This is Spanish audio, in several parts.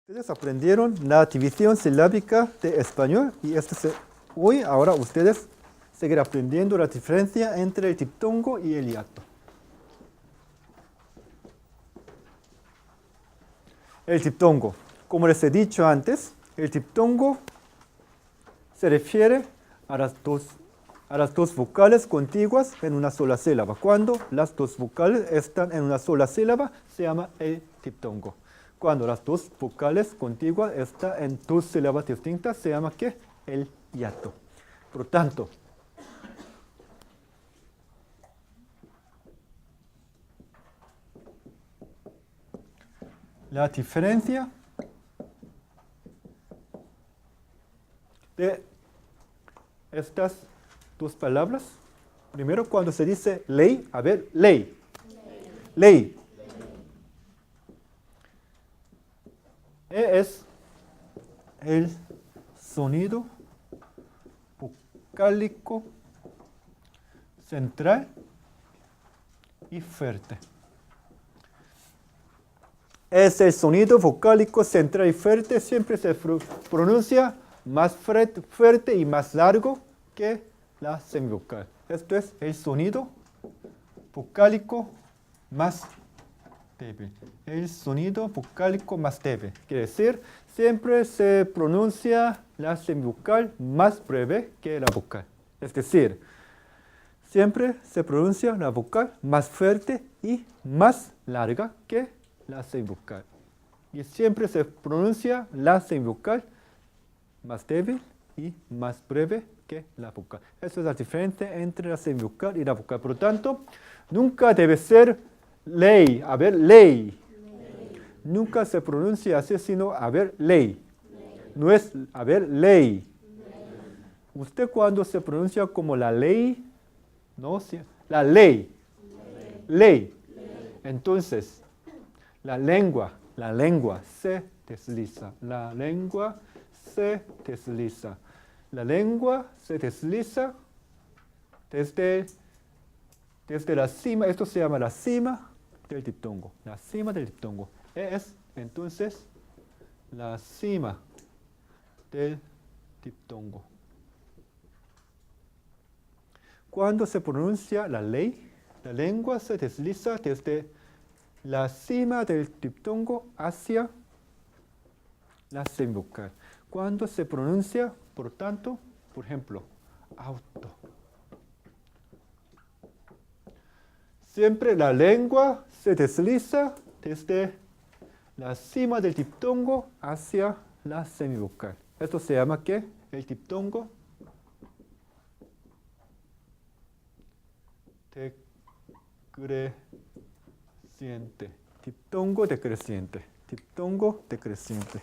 Ustedes aprendieron la división silábica de español y hoy, ahora ustedes seguirán aprendiendo la diferencia entre el diptongo y el hiato. El diptongo. Como les he dicho antes, el diptongo se refiere a las dos vocales contiguas en una sola sílaba. Cuando las dos vocales están en una sola sílaba, se llama el diptongo. Cuando las dos vocales contiguas están en dos sílabas distintas, se llama ¿qué? El hiato. Por lo tanto, la diferencia de estas dos palabras, primero cuando se dice ley, a ver, ley. Ley. Es el sonido vocálico central y fuerte. Es el sonido vocálico central y fuerte, siempre se pronuncia más fuerte y más largo que la semivocal. Esto es el sonido vocálico más débil. El sonido vocálico más débil. Quiere decir, siempre se pronuncia la semivocal más breve que la vocal. Es decir, siempre se pronuncia la vocal más fuerte y más larga que la semivocal. Y siempre se pronuncia la semivocal más débil y más breve que la vocal. Esa es la diferencia entre la semivocal y la vocal. Por lo tanto, nunca debe ser ley. A ver, ley. Nunca se pronuncia así, sino a ver, ley. No es a ver, ley. Usted cuando se pronuncia como la ley, no, la ley. Ley. Entonces, la lengua se desliza. La lengua se desliza. La lengua se desliza desde la cima. Esto se llama la cima del diptongo. La cima del diptongo. Es entonces la cima del diptongo. Cuando se pronuncia la ley, la lengua se desliza desde la cima del diptongo hacia la semivocal. Cuando se pronuncia, por tanto, por ejemplo, auto. Siempre la lengua se desliza desde la cima del diptongo hacia la semivocal. Esto se llama ¿qué? El diptongo decreciente. Diptongo decreciente. Diptongo decreciente.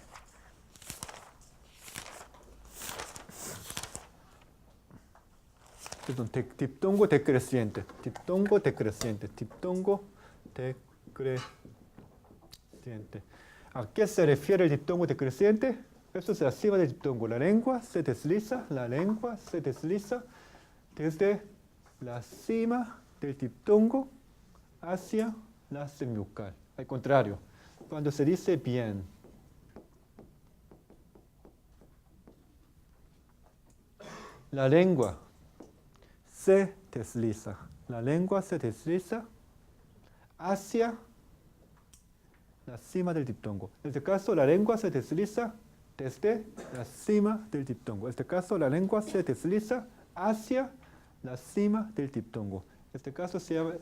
Perdón, diptongo decreciente. Diptongo decreciente. Diptongo decreciente. ¿A qué se refiere el diptongo decreciente? Esto es la cima del diptongo. La lengua se desliza desde la cima del diptongo hacia la semivocal. Al contrario, cuando se dice bien, la lengua se desliza. La lengua se desliza hacia la cima del diptongo. En este caso, la lengua se desliza desde la cima del diptongo. En este caso, la lengua se desliza hacia la cima del diptongo. En este caso se llama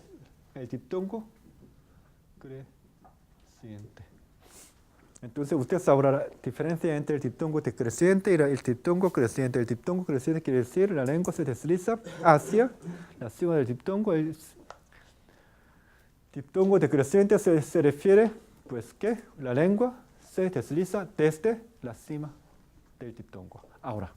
el diptongo creciente. Entonces, usted sabrá la diferencia entre el diptongo decreciente y el diptongo creciente. El diptongo creciente quiere decir la lengua se desliza hacia la cima del diptongo. El diptongo decreciente se refiere, pues, que la lengua se desliza desde la cima del diptongo. Ahora,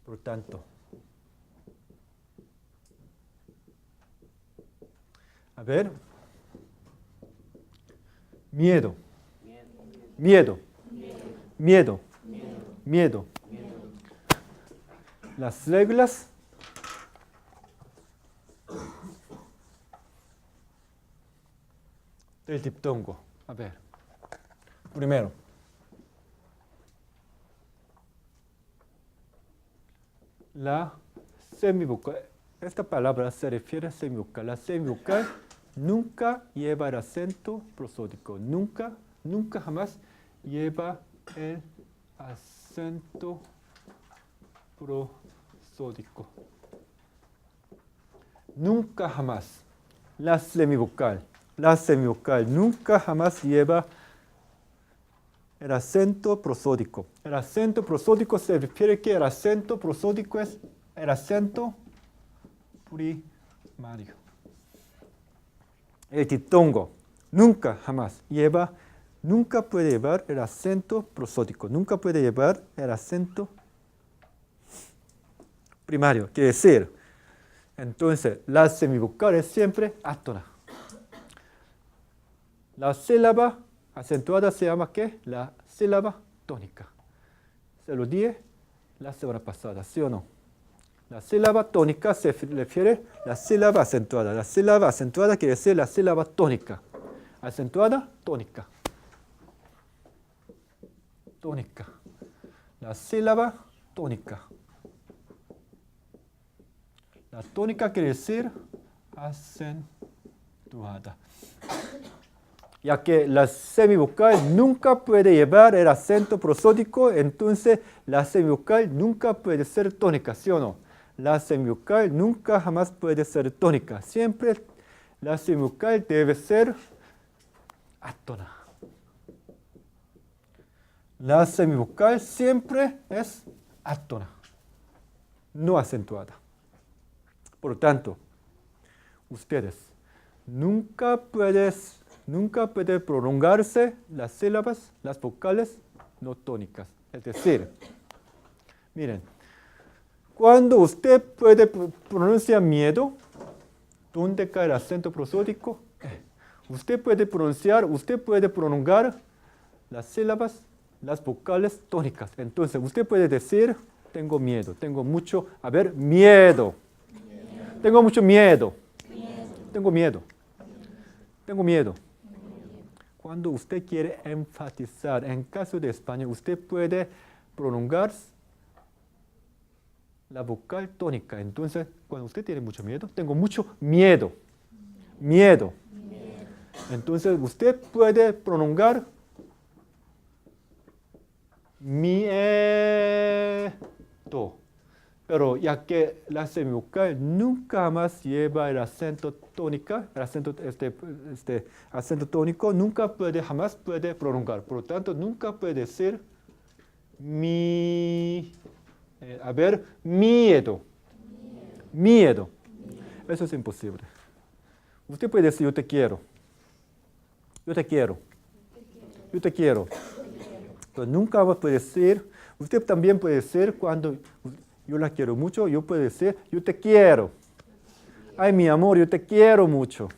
por tanto, a ver, miedo, miedo, miedo, miedo. Las reglas del diptongo. A ver, primero. La semivocal. Esta palabra se refiere a semivocal. La semivocal nunca lleva el acento prosódico. Nunca, nunca jamás lleva el acento prosódico. Nunca jamás. La semivocal nunca jamás lleva el acento prosódico. El acento prosódico se refiere que el acento prosódico es el acento primario. El diptongo nunca jamás lleva, nunca puede llevar el acento prosódico. Nunca puede llevar el acento primario. Quiere decir, entonces, la semivocal es siempre átona. La sílaba acentuada se llama ¿qué? La sílaba tónica. Se lo dije la semana pasada, ¿sí o no? La sílaba tónica se refiere a la sílaba acentuada. La sílaba acentuada quiere decir la sílaba tónica. Acentuada, tónica. Tónica. La sílaba tónica. La tónica quiere decir acentuada. Ya que la semivocal nunca puede llevar el acento prosódico, entonces la semivocal nunca puede ser tónica, ¿sí o no? La semivocal nunca jamás puede ser tónica. Siempre la semivocal debe ser átona. La semivocal siempre es átona, no acentuada. Por lo tanto, ustedes nunca pueden prolongarse las sílabas, las vocales no tónicas. Es decir, miren, cuando usted puede pronunciar miedo, ¿dónde cae el acento prosódico? Usted puede prolongar las sílabas, las vocales tónicas. Entonces, usted puede decir, tengo miedo, tengo mucho, miedo. Tengo mucho miedo. Tengo miedo. Tengo miedo. Cuando usted quiere enfatizar, en caso de español, usted puede prolongar la vocal tónica. Entonces, cuando usted tiene mucho miedo, tengo mucho miedo. Miedo. Entonces, usted puede prolongar miedo. Pero ya que la semivocal nunca más lleva el acento tónica, el acento, acento tónico, jamás puede prolongar. Por lo tanto, nunca puede decir miedo. Miedo. Eso es imposible. Usted puede decir yo te quiero. Yo te quiero. Yo te quiero. Pero nunca más puede decir. Usted también puede decir cuando yo la quiero mucho, yo puedo decir, yo te quiero. Ay, mi amor, yo te quiero mucho.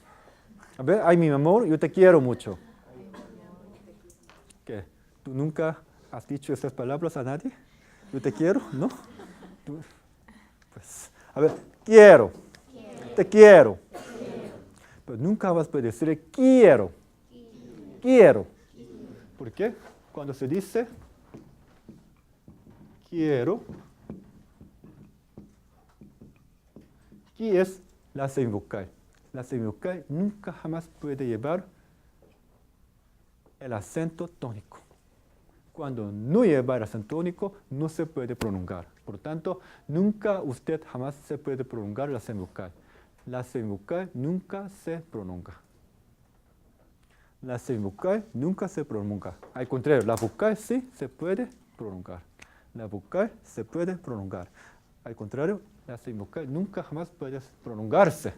A ver, ay, mi amor, yo te quiero mucho. ¿Qué? ¿Tú nunca has dicho esas palabras a nadie? Yo te quiero, ¿no? Pues, a ver, quiero. Te quiero. Pero nunca vas a poder decir quiero. Quiero. ¿Por qué? Cuando se dice quiero, aquí es la semivocal. La semivocal nunca jamás puede llevar el acento tónico. Cuando no lleva el acento tónico, no se puede prolongar. Por lo tanto, nunca usted jamás se puede prolongar la semivocal. La semivocal nunca se prolonga. La semivocal nunca se prolonga. Al contrario, la vocal sí se puede prolongar. La vocal se puede prolongar. Al contrario, la semivocal nunca jamás puede prolongarse.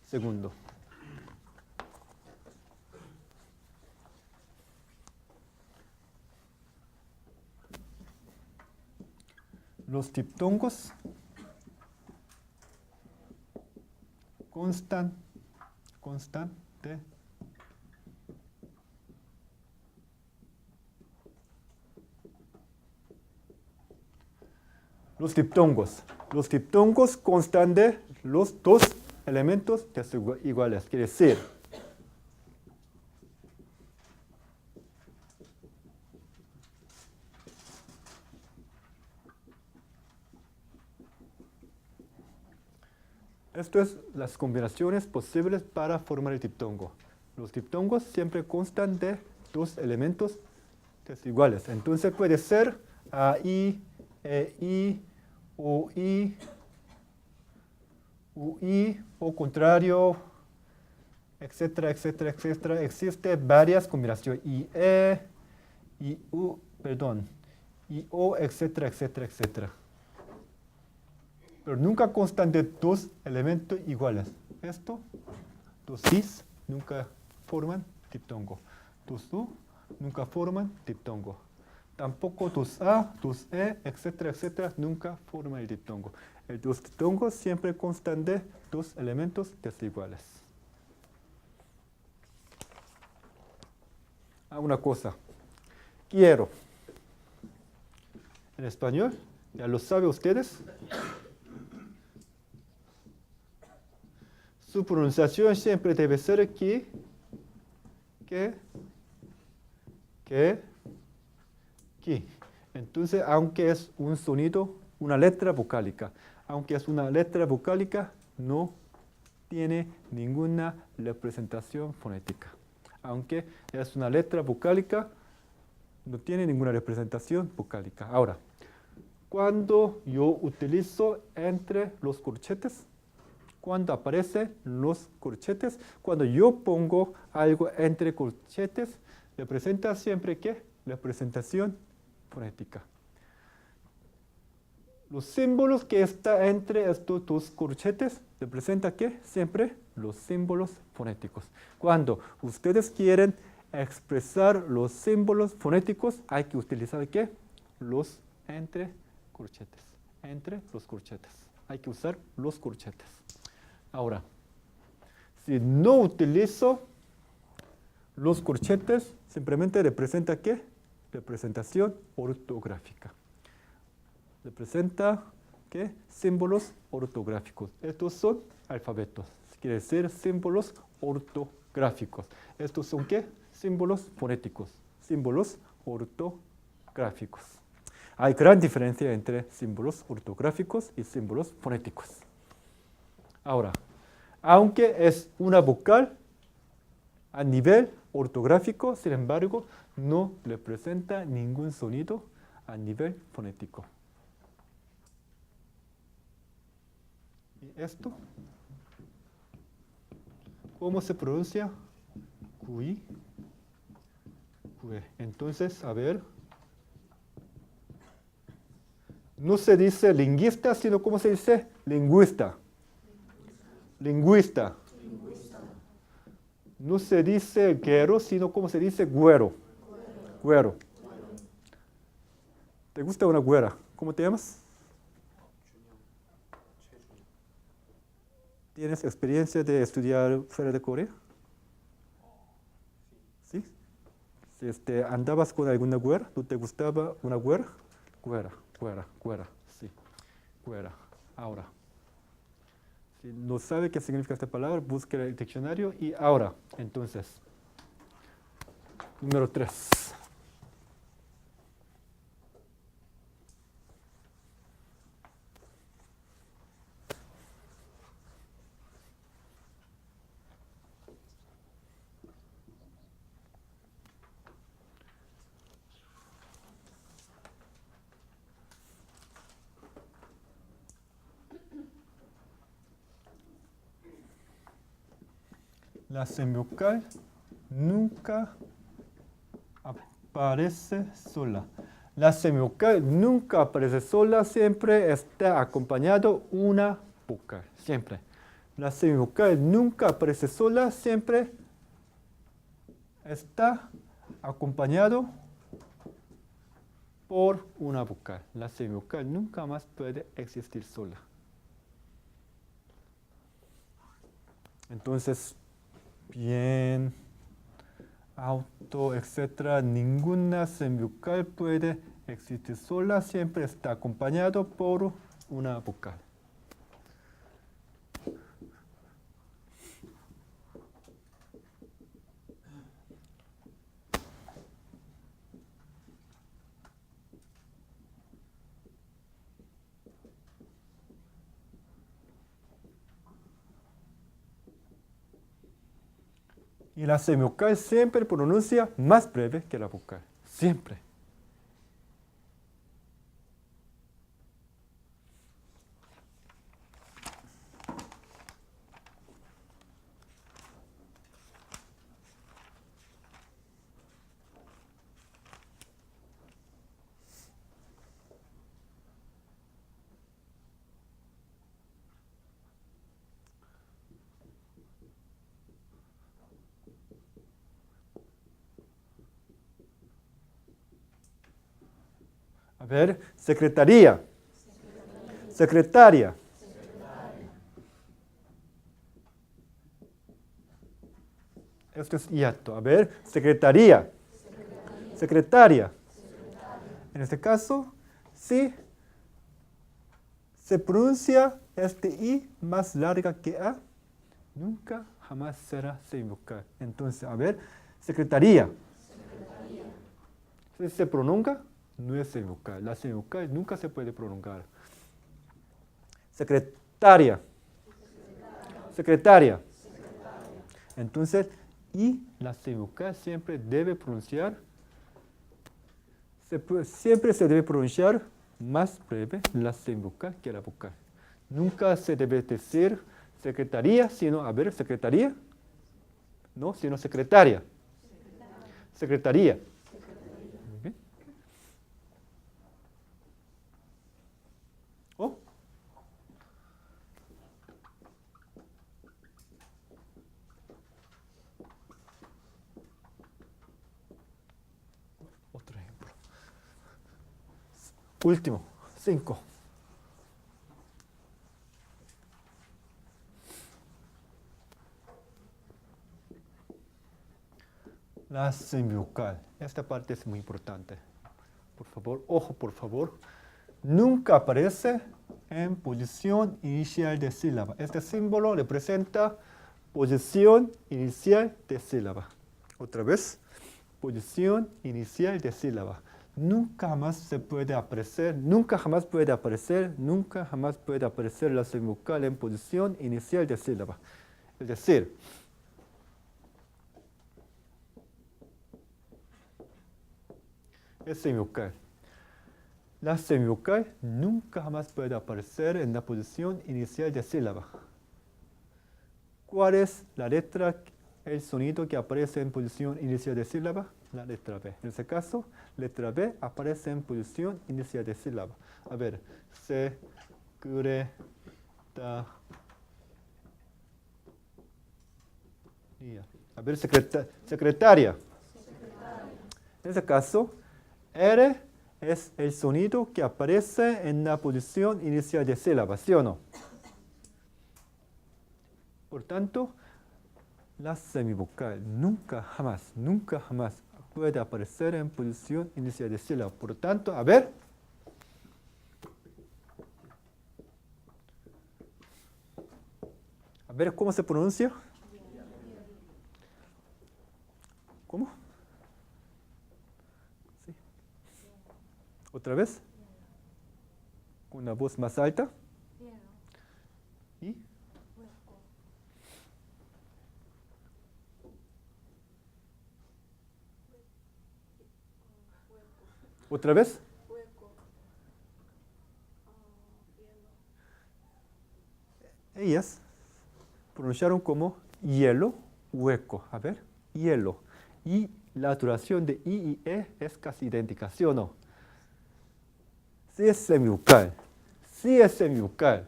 Segundo. Los diptongos constan de los diptongos Los diptongos constan de los dos elementos desiguales. Quiere decir, esto es las combinaciones posibles para formar el diptongo. Los diptongos siempre constan de dos elementos desiguales. Entonces puede ser AI, EI, UI, UI o contrario, etcétera, etcétera, etcétera. Existen varias combinaciones. IE, IU, perdón, IO, etcétera, etcétera, etcétera. Pero nunca constan de dos elementos iguales. Esto, dos cis nunca forman diptongo. Dos U nunca forman diptongo. Tampoco dos A, dos E, etcétera, etcétera, nunca forman el diptongo. Los diptongos siempre constan de dos elementos desiguales. Una cosa. Quiero. En español, ya lo saben ustedes. Su pronunciación siempre debe ser que, Entonces, aunque es un sonido, una letra vocálica, aunque es una letra vocálica, no tiene ninguna representación fonética. Aunque es una letra vocálica, no tiene ninguna representación vocálica. Ahora, cuando yo utilizo entre los corchetes, cuando aparecen los corchetes, cuando yo pongo algo entre corchetes, representa siempre ¿qué? Representación fonética. Los símbolos que están entre estos dos corchetes representan ¿qué? Siempre los símbolos fonéticos. Cuando ustedes quieren expresar los símbolos fonéticos, hay que utilizar ¿qué? Los entre corchetes. Entre los corchetes. Hay que usar los corchetes. Ahora, si no utilizo los corchetes, simplemente representa ¿qué? Representación ortográfica. Representa ¿qué? Símbolos ortográficos. Estos son alfabetos. Quiere decir símbolos ortográficos. Estos son ¿qué? Símbolos fonéticos. Símbolos ortográficos. Hay gran diferencia entre símbolos ortográficos y símbolos fonéticos. Ahora, aunque es una vocal a nivel ortográfico, sin embargo, no representa ningún sonido a nivel fonético. ¿Y esto? ¿Cómo se pronuncia? Cui. Entonces, a ver. No se dice lingüista, sino ¿cómo se dice? Lingüista. Lingüista. No se dice guero, sino ¿cómo se dice? Güero. Güero. ¿Te gusta una güera? ¿Cómo te llamas? ¿Tienes experiencia de estudiar fuera de Corea? ¿Sí? Si andabas con alguna güera, ¿no te gustaba una güera? Güera, güera, güera, sí. Güera. Ahora. Si no sabe qué significa esta palabra, busque el diccionario y ahora, entonces, número 3. La semivocal nunca aparece sola. La semivocal nunca aparece sola, siempre está acompañado una vocal, siempre. La semivocal nunca aparece sola, siempre está acompañado por una vocal. La semivocal nunca más puede existir sola. Entonces, bien, auto, etcétera, ninguna semivocal puede existir sola, siempre está acompañado por una vocal. Y la semivocal siempre pronuncia más breve que la vocal. Siempre. A ver, secretaría. Secretaria. Esto es hiato. A ver, secretaría. Secretaria. En este caso, sí se pronuncia este I más larga que A, nunca jamás será semivocal. Entonces, a ver, secretaría. Si se pronuncia, no es semivocal. La semivocal nunca se puede pronunciar. Secretaria. Secretaria. Entonces, y la semivocal siempre debe pronunciar, siempre se debe pronunciar más breve la semivocal que la vocal. Nunca se debe decir secretaría, sino, a ver, secretaría. No, sino secretaria. Secretaría. Okay. Oh. Otro ejemplo. Último, 5. La semivocal. Esta parte es muy importante. Por favor, ojo, por favor. Nunca aparece en posición inicial de sílaba. Este símbolo representa posición inicial de sílaba. Otra vez, posición inicial de sílaba. Nunca jamás se puede aparecer, nunca jamás puede aparecer, nunca jamás puede aparecer la semivocal en posición inicial de sílaba. Es decir, es semivocal. La semivocal nunca jamás puede aparecer en la posición inicial de sílaba. ¿Cuál es la letra, el sonido que aparece en posición inicial de sílaba? La letra B. En este caso, letra B aparece en posición inicial de sílaba. A ver, secretaria. A ver, secretaria. En este caso, R es el sonido que aparece en la posición inicial de sílaba, ¿sí o no? Por tanto, la semivocal nunca jamás puede aparecer en posición inicial de sílaba. Por tanto, a ver. A ver cómo se pronuncia. ¿Cómo? Sí. ¿Otra vez? Con una voz más alta. ¿Y? ¿Otra vez? Ellas pronunciaron como hielo, hueco. A ver, hielo. Y la duración de I y E es casi idéntica, ¿sí o no? Sí es semivocal. Sí es semivocal.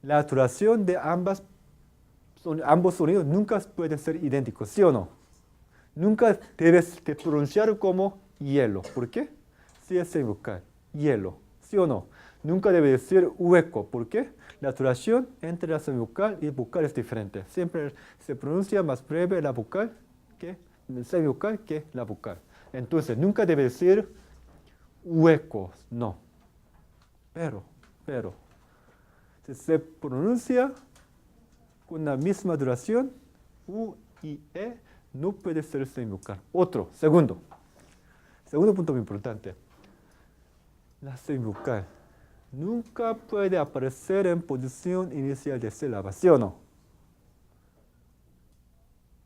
La duración de ambos sonidos nunca pueden ser idénticos, ¿sí o no? Nunca debes pronunciar como hielo. ¿Por qué? Sí es semivocal. Hielo, ¿sí o no? Nunca debe decir hueco. ¿Por qué? La duración entre la semivocal y vocal es diferente. Siempre se pronuncia más breve la vocal que el semivocal que la vocal. Entonces, nunca debe decir huecos, no. Pero pero si se pronuncia con la misma duración, U y E no puede ser semivocal. Otro, segundo punto muy importante. La semivocal nunca puede aparecer en posición inicial de sílaba, ¿sí o no?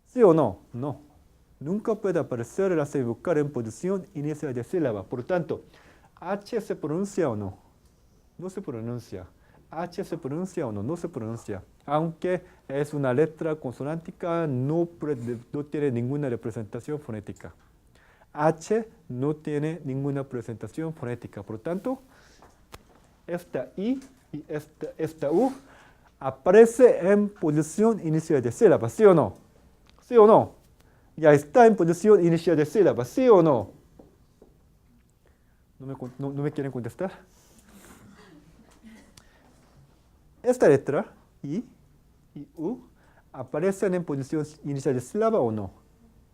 ¿Sí o no? No. Nunca puede aparecer la semivocal en posición inicial de sílaba. Por tanto, H se pronuncia o no. No se pronuncia. H se pronuncia o no. No se pronuncia. Aunque es una letra consonántica, no tiene ninguna representación fonética. H no tiene ninguna presentación fonética. Por tanto, esta I y esta U aparece en posición inicial de sílaba, ¿sí o no? ¿Sí o no? Ya está en posición inicial de sílaba, ¿sí o no? ¿No me quieren contestar? Esta letra, I y U, ¿aparecen en posición inicial de sílaba o no?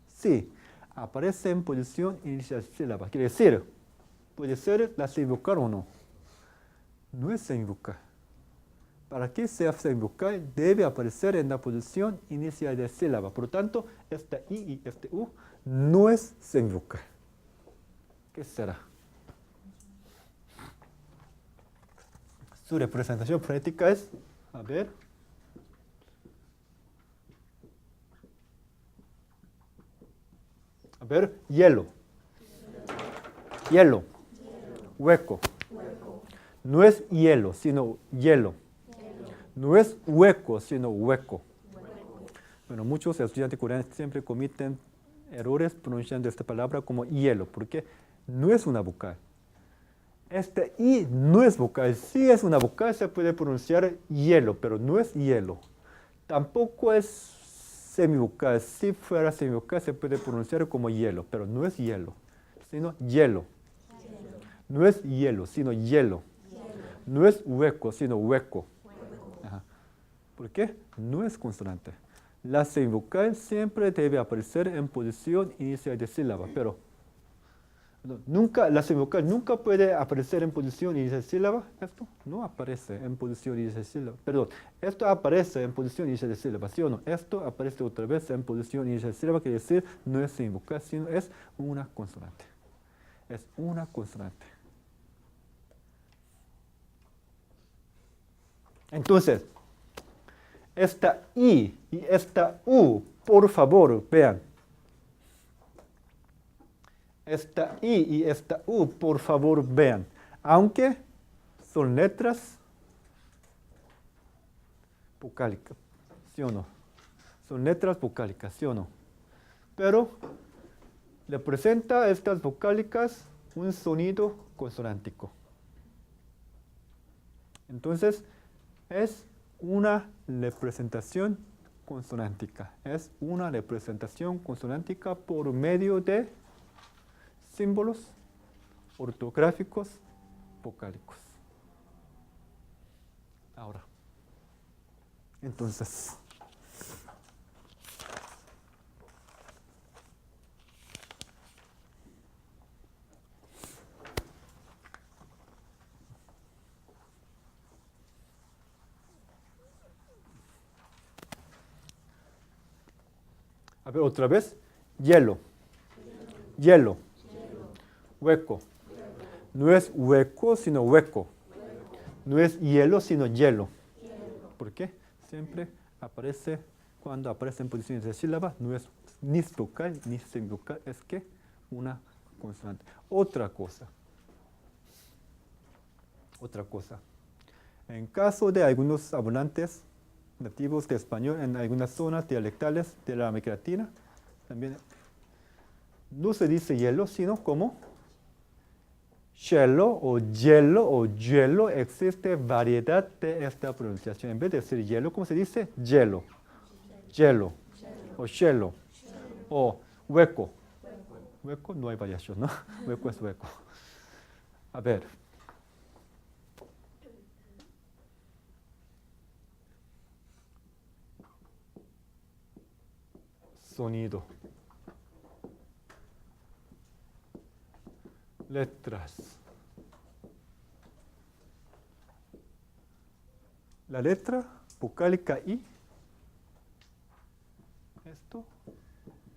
Sí, aparece en posición inicial de sílaba. Quiere decir, puede ser la semivocal o no. No es semivocal. Para que sea semivocal, debe aparecer en la posición inicial de sílaba. Por lo tanto, esta I y este U no es semivocal. ¿Qué será? Su representación fonética es, a ver, hielo. Hielo. Hueco. No es hielo, sino hielo. No es hueco, sino hueco. Bueno, muchos estudiantes coreanos siempre cometen errores pronunciando esta palabra como hielo, porque no es una vocal. Este I no es vocal. Si es una vocal, se puede pronunciar hielo, pero no es hielo. Tampoco es semivocal. Si fuera semivocal, se puede pronunciar como hielo, pero no es hielo, sino hielo. No es hielo, sino hielo. No es hueco, sino hueco. Ajá. ¿Por qué? No es consonante. La semivocal siempre debe aparecer en posición inicial de sílaba, pero la semivocal nunca puede aparecer en posición inicial de sílaba. Esto no aparece en posición inicial de sílaba. Perdón, esto aparece en posición inicial de sílaba, ¿sí o no? Esto aparece otra vez en posición inicial de sílaba, quiere decir no es semivocal, sino es una consonante. Es una consonante. Entonces, esta I y esta U, por favor, vean. Esta I y esta U, por favor, vean. Aunque son letras vocálicas, ¿sí o no? Son letras vocálicas, ¿sí o no? Pero le presenta a estas vocálicas un sonido consonántico. Entonces, es una representación consonántica. Es una representación consonántica por medio de símbolos ortográficos vocálicos. Ahora, entonces, a ver otra vez, hielo, hielo, hueco. No es hueco, sino hueco. No es hielo, sino hielo. ¿Por qué? Siempre aparece, cuando aparece en posiciones de sílaba, no es ni vocal ni semivocal, es que una consonante. Otra cosa. En caso de algunos hablantes nativos de español en algunas zonas dialectales de la América Latina, también no se dice hielo, sino como hielo o hielo, existe variedad de esta pronunciación. En vez de decir hielo, ¿cómo se dice? Hielo, hielo, o hielo, o hueco. Hueco no hay variación, ¿no? Hueco es hueco. A ver. Sonido. Letras. la letra vocálica I,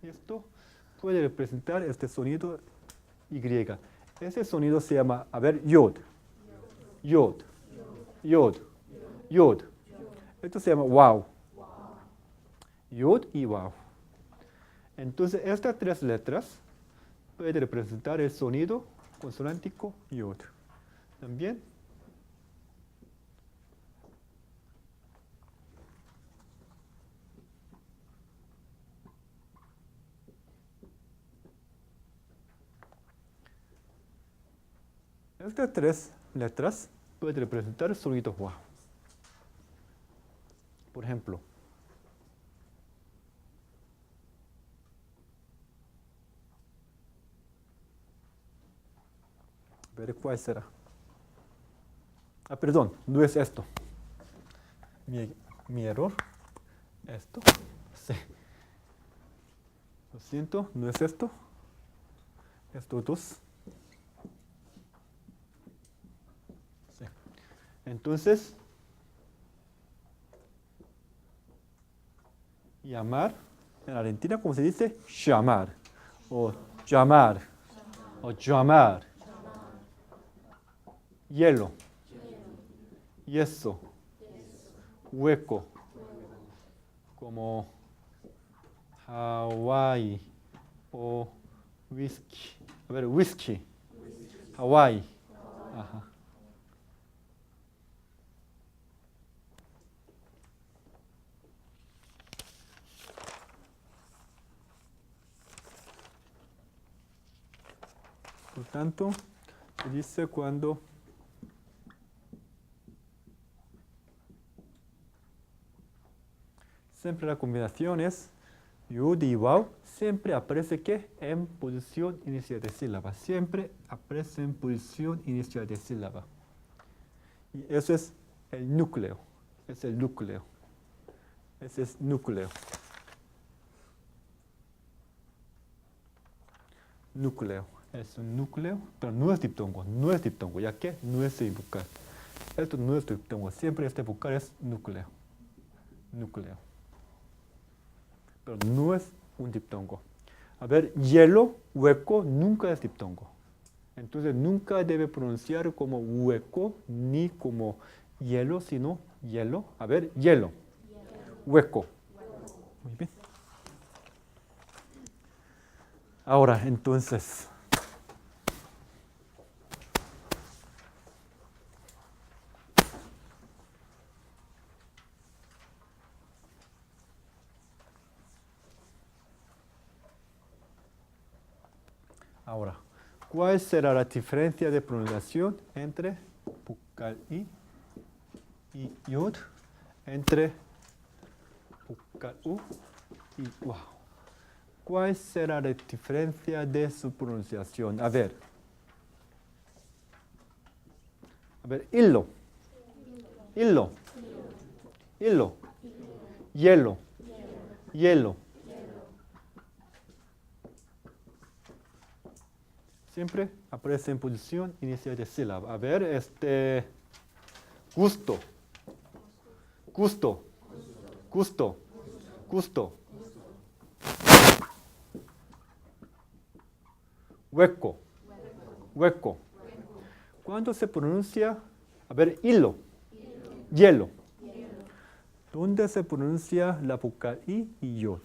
esto puede representar este sonido Y. Ese sonido se llama, a ver, yod. Yod. Yod. Yod. Esto se llama wow. Yod y wow. Entonces, estas tres letras pueden representar el sonido consonántico yod. También estas tres letras pueden representar el sonido wow. Por ejemplo, a ver cuál será. Ah, perdón, no es esto. Mi error. Esto. Sí. Lo siento, no es esto. Estos dos. Sí. Entonces, llamar, en Argentina, ¿cómo se dice? Llamar. O llamar. O llamar. Hielo. Yeso. Hueco. Como Hawái o whisky. A ver, whisky. Hawái. Ajá. Por tanto, se dice cuando siempre la combinación es yud y wow, siempre aparece ¿qué? En posición inicial de sílaba. Siempre aparece en posición inicial de sílaba. Y eso es el núcleo. Es el núcleo. Ese es núcleo. Núcleo. Es un núcleo, pero no es diptongo. No es diptongo, ya que no es vocal. Esto no es diptongo. Siempre este vocal es núcleo. Núcleo. Pero no es un diptongo. A ver, hielo, hueco, nunca es diptongo. Entonces nunca debe pronunciar como hueco ni como hielo, sino hielo. A ver, hielo, hueco. Muy bien. Ahora, entonces, ¿cuál será la diferencia de pronunciación entre vocal I y yod, entre vocal U y wow? ¿Cuál será la diferencia de su pronunciación? A ver, hilo, hilo, hilo, hielo, hielo. Siempre aparece en posición inicial de sílaba. A ver, gusto, gusto, gusto, gusto. Hueco, hueco. ¿Cuándo se pronuncia? A ver, hilo, hielo. ¿Dónde se pronuncia la vocal I y yod?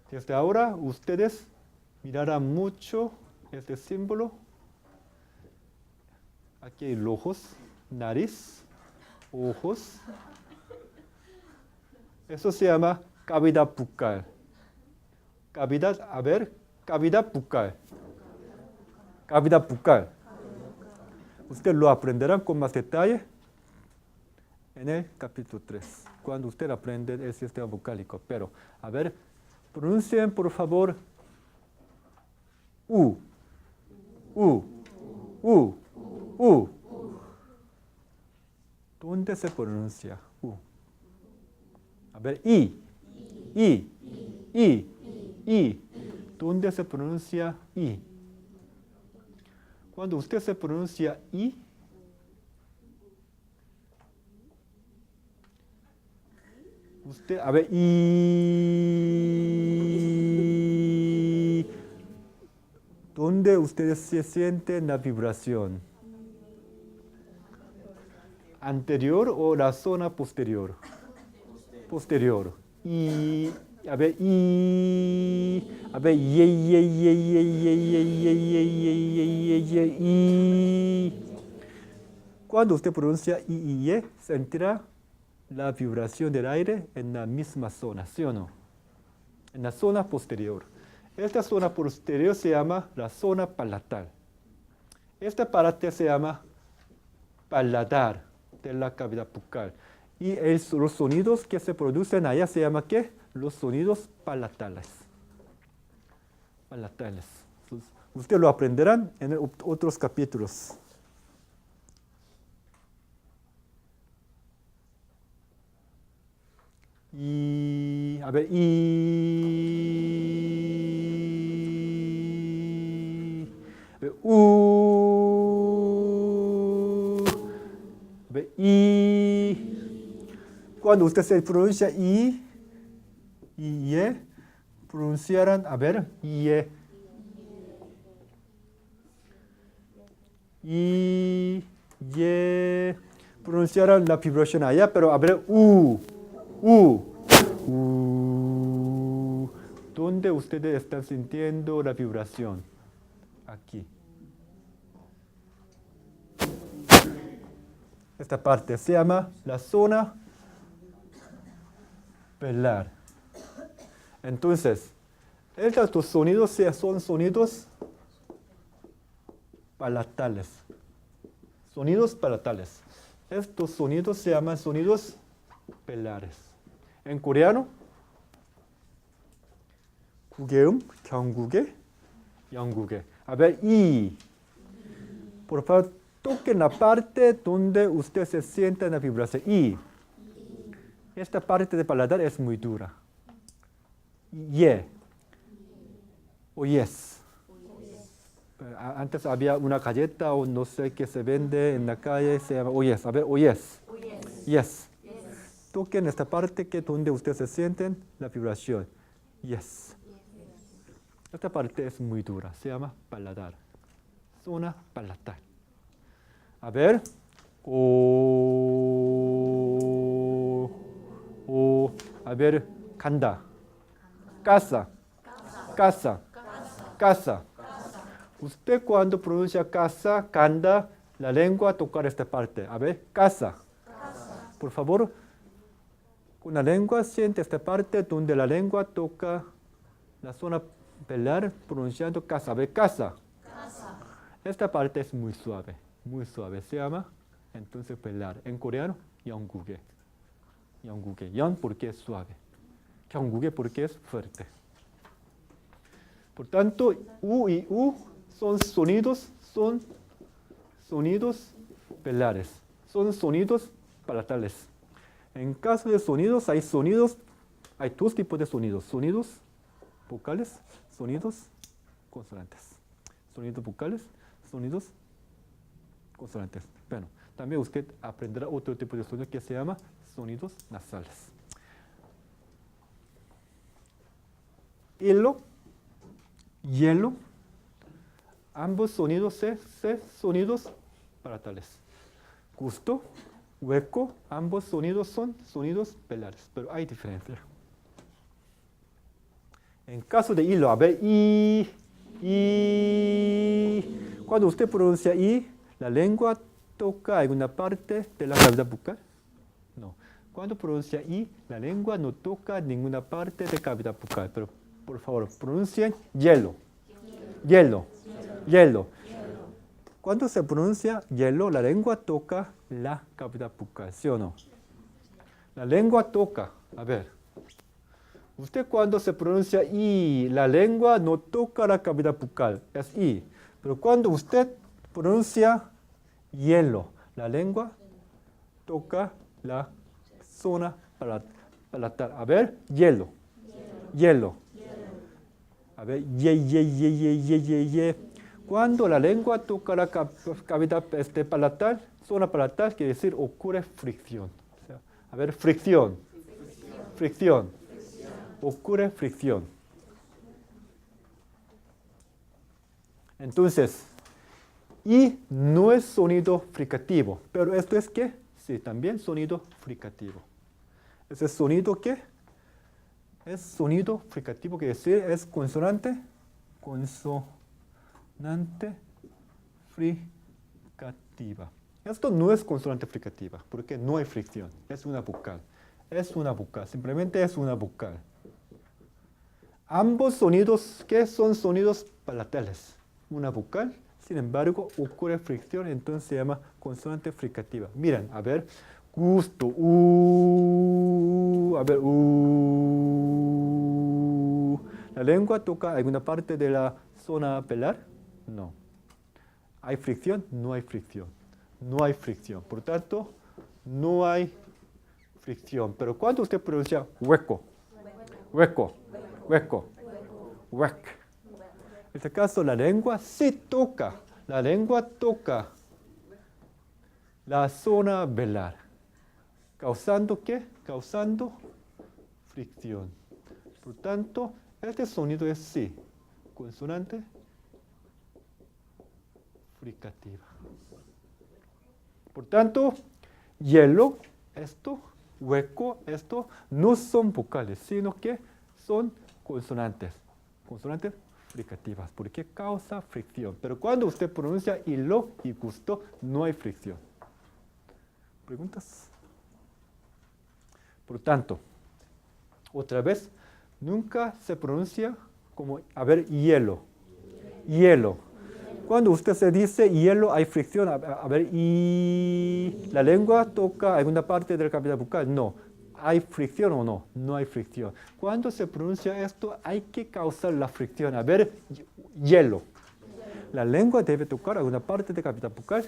Desde ahora ustedes mirarán mucho este símbolo. Aquí hay ojos, nariz, ojos. Eso se llama cavidad bucal. Cavidad, a ver, cavidad bucal. Cavidad bucal. Usted lo aprenderán con más detalle en el capítulo 3, cuando usted aprende el sistema vocálico. Pero, a ver, pronuncien por favor U, U, U, U. ¿Dónde se pronuncia U? A ver, I, I, I, I. ¿Dónde se pronuncia I? Cuando usted se pronuncia I, Usted, a ver, y ¿dónde ustedes se sienten la vibración? ¿Anterior o la zona posterior? Posterior. Y, a ver, y, a ver, y. Cuando usted pronuncia y, sentirá la vibración del aire en la misma zona, ¿sí o no? En la zona posterior. Esta zona posterior se llama la zona palatal. Esta parte se llama paladar de la cavidad bucal. Y los sonidos que se producen allá se llaman ¿qué? Los sonidos palatales. Palatales. Ustedes lo aprenderán en otros capítulos. Y, a ver, y, a ver, a ver, y, cuando usted se pronuncia y, pronunciarán, a ver, pronunciarán la vibración allá, pero a ver, ¿dónde ustedes están sintiendo la vibración? Aquí. Esta parte se llama la zona velar. Entonces, estos sonidos son sonidos palatales. Sonidos palatales. Estos sonidos se llaman sonidos velares. En coreano, 구개음, 경구개, 영구개. A ver, y. Por favor, toquen la parte donde usted se siente en la vibración. Y. Esta parte de paladar es muy dura. Ye. O yes. Antes había una galleta o no sé qué se vende en la calle, se llama o yes. A ver, o yes. Yes. Toquen esta parte que donde ustedes se sienten la vibración. Yes. Esta parte es muy dura, se llama paladar. Zona palatal. A ver. A ver, 간다. casa. Casa. Casa. Usted cuando pronuncia casa, 간다, la lengua tocar esta parte. A ver, casa. Por favor, con la lengua siente esta parte donde la lengua toca la zona velar pronunciando casa. A ver, casa. Esta parte es muy suave, se llama entonces velar. En coreano, 영국에. 영국에. 영 porque es suave. 경국에 porque es fuerte. Por tanto, u y u son sonidos velares, son sonidos palatales. En caso de sonidos, hay dos tipos de sonidos. Sonidos vocales, sonidos consonantes. Sonidos vocales, sonidos consonantes. Bueno, también usted aprenderá otro tipo de sonido que se llama sonidos nasales. Hielo, ambos sonidos sonidos palatales. Gusto, hueco, ambos sonidos son sonidos velares, pero hay diferencia. En caso de hilo, a ver, cuando usted pronuncia la lengua toca alguna parte de la cavidad bucal. No. Cuando pronuncia la lengua no toca ninguna parte de cavidad bucal. Pero, por favor, pronuncien hielo. Hielo. Hielo. Cuando se pronuncia hielo, la lengua toca la cavidad bucal, ¿sí o no? La lengua toca, a ver. Usted cuando se pronuncia la lengua no toca la cavidad bucal, es i. Pero cuando usted pronuncia hielo, la lengua toca la zona palatal. A ver, hielo. Hielo. A ver, ye. Cuando la lengua toca la cavidad zona palatal, quiere decir ocurre fricción. O sea, a ver, fricción. fricción. Ocurre fricción. Entonces, y no es sonido fricativo, pero esto es ¿qué? Sí, también sonido fricativo. ¿Ese sonido qué? Es sonido fricativo, que decir es consonante fricativa. Esto no es consonante fricativa, porque no hay fricción, es una vocal. Es una vocal, simplemente es una vocal. Ambos sonidos, ¿qué son sonidos palatales? Una vocal, sin embargo, ocurre fricción, entonces se llama consonante fricativa. Miren, a ver, gusto, a ver, ¿La lengua toca alguna parte de la zona velar? No. ¿Hay fricción? No hay fricción. No hay fricción. Por tanto, no hay fricción. Pero cuando usted pronuncia hueco, hueco, hueco, huec. En este caso, la lengua sí toca. La lengua toca la zona velar. ¿Causando qué? Causando fricción. Por tanto, este sonido es sí. Consonante fricativa. Por tanto, hielo, esto, hueco, esto, no son vocales, sino que son consonantes. Consonantes fricativas, porque causa fricción. Pero cuando usted pronuncia hilo y gusto, no hay fricción. ¿Preguntas? Por tanto, otra vez, nunca se pronuncia como, a ver, hielo. Hielo. Cuando usted se dice hielo, hay fricción. A ver, y la lengua toca alguna parte del cavidad bucal. No. ¿Hay fricción o no? No hay fricción. Cuando se pronuncia esto, hay que causar la fricción. A ver, hielo. La lengua debe tocar alguna parte de cavidad bucal,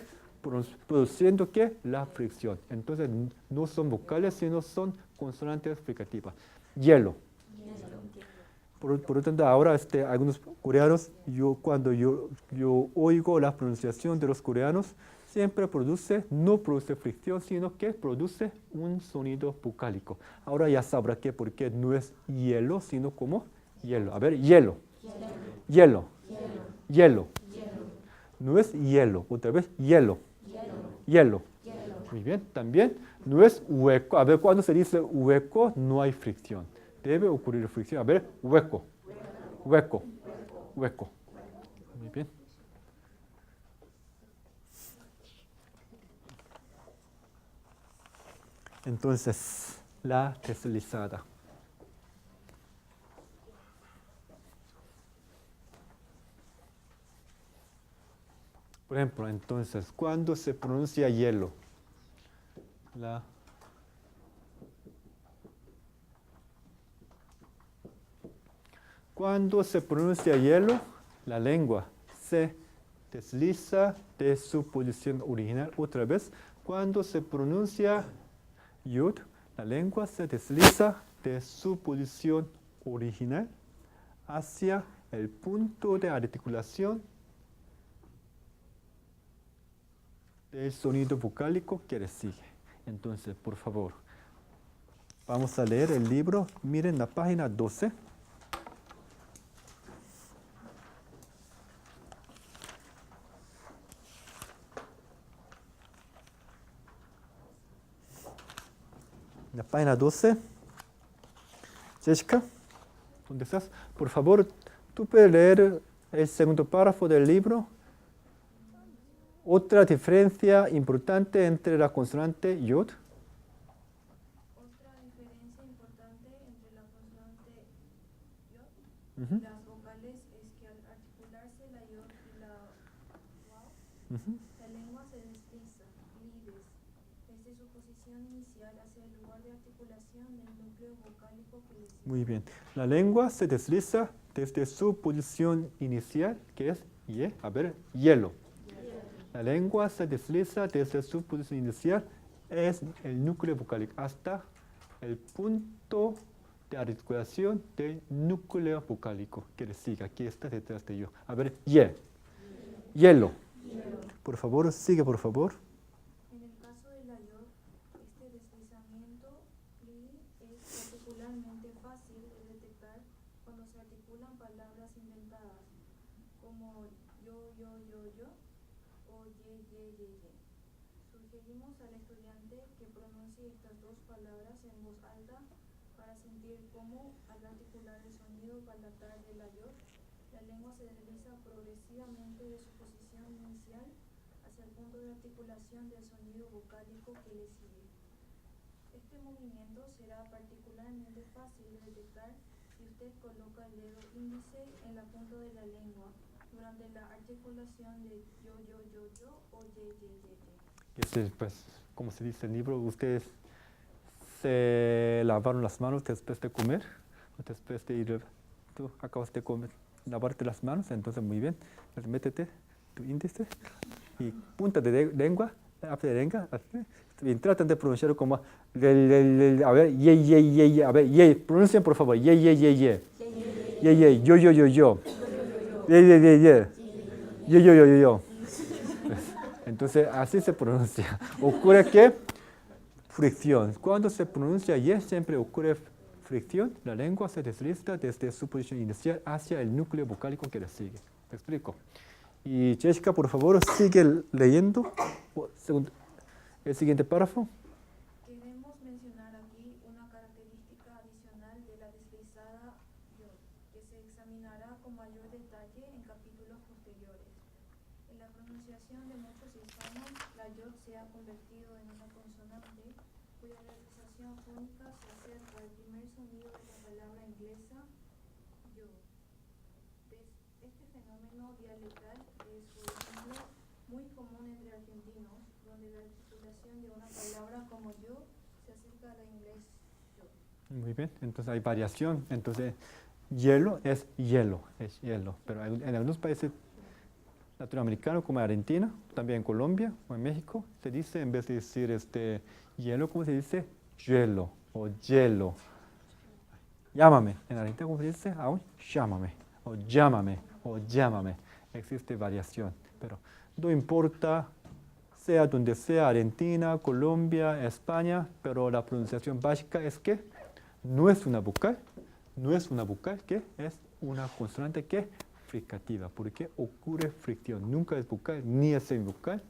produciendo ¿qué? La fricción. Entonces, no son vocales, sino son consonantes fricativas. Hielo. Por lo tanto, ahora algunos coreanos, cuando yo oigo la pronunciación de los coreanos, siempre no produce fricción, sino que produce un sonido vocálico. Ahora ya sabrá que por qué no es hielo, sino como hielo. A ver, hielo. Hielo. Hielo. No es hielo. Otra vez, hielo. Hielo. Muy bien. También no es hueco. A ver, cuando se dice hueco, no hay fricción. Debe ocurrir fricción. A ver, hueco. Hueco. Hueco. Muy bien. Entonces, la deslizada. Por ejemplo, entonces, ¿cuándo se pronuncia hielo? Cuando se pronuncia hielo, la lengua se desliza de su posición original. Otra vez, cuando se pronuncia yod, la lengua se desliza de su posición original hacia el punto de articulación del sonido vocálico que le sigue. Entonces, por favor, vamos a leer el libro. Miren la página 12. La página 12. Jessica, ¿dónde estás? Por favor, tú puedes leer el segundo párrafo del libro. Otra diferencia importante entre la consonante yod. Otra diferencia importante entre la consonante yod y las vocales es que al articularse la yod y la waw, la lengua se desliza, lides, desde su posición inicial hacia el lugar de articulación del núcleo vocálico que le sigue. Muy bien. La lengua se desliza desde su posición inicial, que es a ver, hielo. La lengua se desliza desde su posición inicial, es el núcleo vocálico, hasta el punto de articulación del núcleo vocálico que le sigue. Aquí está detrás de yo. A ver, hielo. Por favor, sigue, por favor. En el caso de la yod, este deslizamiento es particularmente fácil de detectar cuando se articulan palabras inventadas, como yo, o ye. Sugerimos al estudiante que pronuncie estas dos palabras en voz alta para sentir cómo, al articular el sonido palatal de la yod, la lengua se desliza progresivamente de su posición inicial hacia el punto de articulación del sonido vocálico que le sigue. Este movimiento será particularmente fácil de detectar si usted coloca el dedo índice en la punta de la lengua durante la articulación de yo o ye. Pues, como se dice en el libro, ustedes se lavaron las manos después de comer, o después de ir, tú acabas de comer, lavarte las manos, entonces muy bien, pues métete tu índice y punta de lengua, así, bien, tratan de pronunciar como, a ver, ye, a ver, ye, pronuncien por favor, ye, ye, yo, ye, yo. Entonces, así se pronuncia. Ocurre que fricción. Cuando se pronuncia ye, siempre ocurre fricción. La lengua se desliza desde su posición inicial hacia el núcleo vocálico que le sigue. ¿Me explico? Y Jessica, por favor, sigue leyendo el siguiente párrafo. Queremos mencionar aquí una característica adicional de la deslizada yod, que se examinará con mayor detalle en capítulos posteriores. En la pronunciación de muchos hispanos, la yod se ha convertido en una consonante cuya realización fónica se acerca al primer sonido de la palabra inglesa yo. Este fenómeno dialectal es, por ejemplo, muy común entre argentinos, donde la articulación de una palabra como yo se acerca al inglés yo. Muy bien, entonces hay variación. Entonces, hielo, pero en algunos países latinoamericanos como Argentina, también en Colombia o en México, se dice, en vez de decir hielo, ¿cómo se dice? Hielo o hielo. Llámame. En Argentina, ¿cómo se dice? Aún, llámame. O llámame. Existe variación, pero no importa, sea donde sea, Argentina, Colombia, España, pero la pronunciación básica es que no es una vocal, que es una consonante que fricativa, porque ocurre fricción, nunca es vocal ni es semivocal.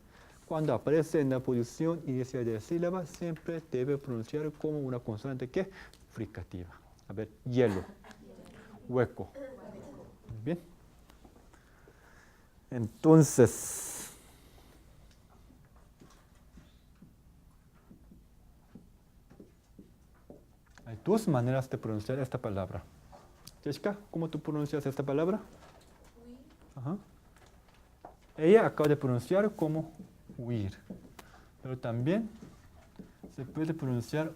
Cuando aparece en la posición inicial de la sílaba, siempre debe pronunciar como una consonante que fricativa. A ver, hielo, hueco. Bien. Entonces, hay dos maneras de pronunciar esta palabra. Jessica, ¿cómo tú pronuncias esta palabra? Ajá. Ella acaba de pronunciar como huir, pero también se puede pronunciar,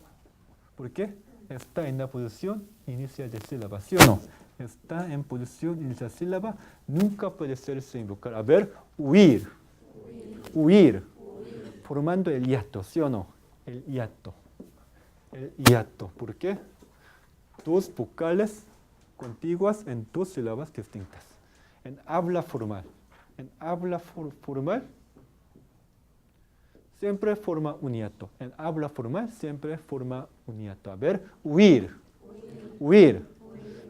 ¿por qué? Está en la posición inicial de sílaba, ¿sí o no? Está en posición inicial de sílaba, nunca puede ser semivocal. A ver, huir, formando el hiato, ¿sí o no? El hiato, ¿por qué? Dos vocales contiguas en dos sílabas distintas. En habla formal, siempre forma un hiato. En habla formal siempre forma un hiato. A ver, huir.